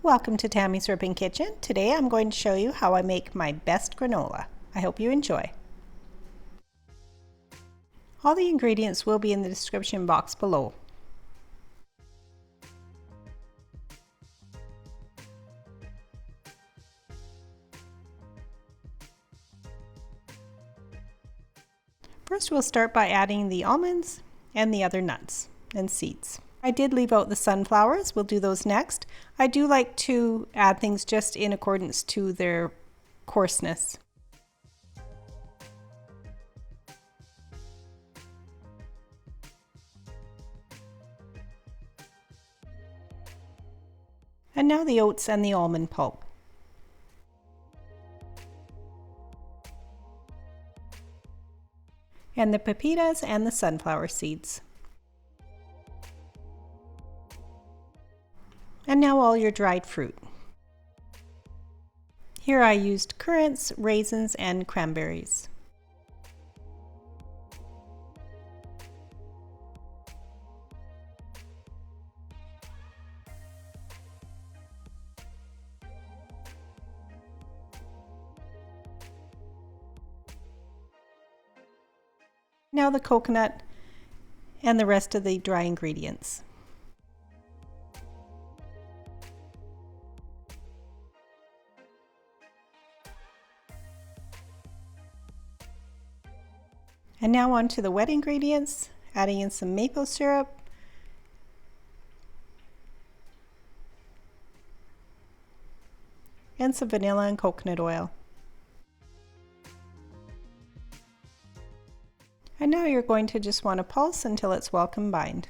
Welcome to Tammy's Urban Kitchen. Today I'm going to show you how I make my best granola. I hope you enjoy. All the ingredients will be in the description box below. First we'll start by adding the almonds and the other nuts and seeds. I did leave out the sunflowers, we'll do those next. I do like to add things just in accordance to their coarseness. And now the oats and the almond pulp. And the pepitas and the sunflower seeds. And now all your dried fruit. Here I used currants, raisins, and cranberries. Now the coconut and the rest of the dry ingredients. And now on to the wet ingredients, adding in some maple syrup, and some vanilla and coconut oil. And now you're going to just want to pulse until it's well combined.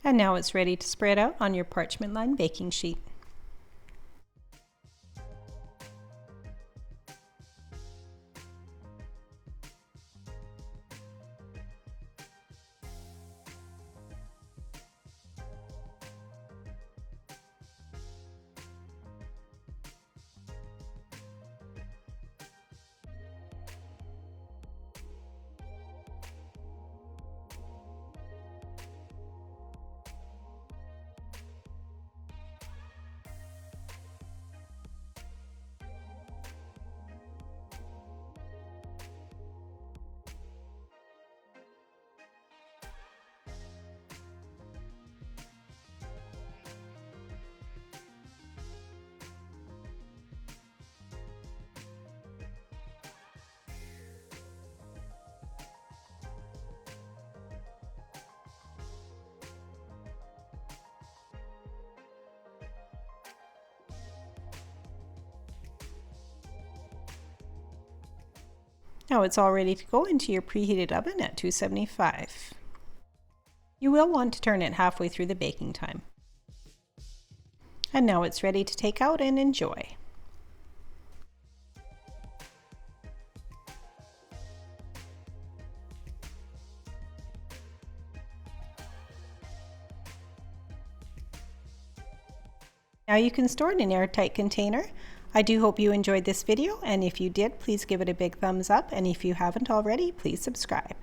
And now it's ready to spread out on your parchment lined baking sheet. Now it's all ready to go into your preheated oven at 275. You will want to turn it halfway through the baking time. And now it's ready to take out and enjoy. Now you can store it in an airtight container. I do hope you enjoyed this video, and if you did, please give it a big thumbs up, and if you haven't already, please subscribe.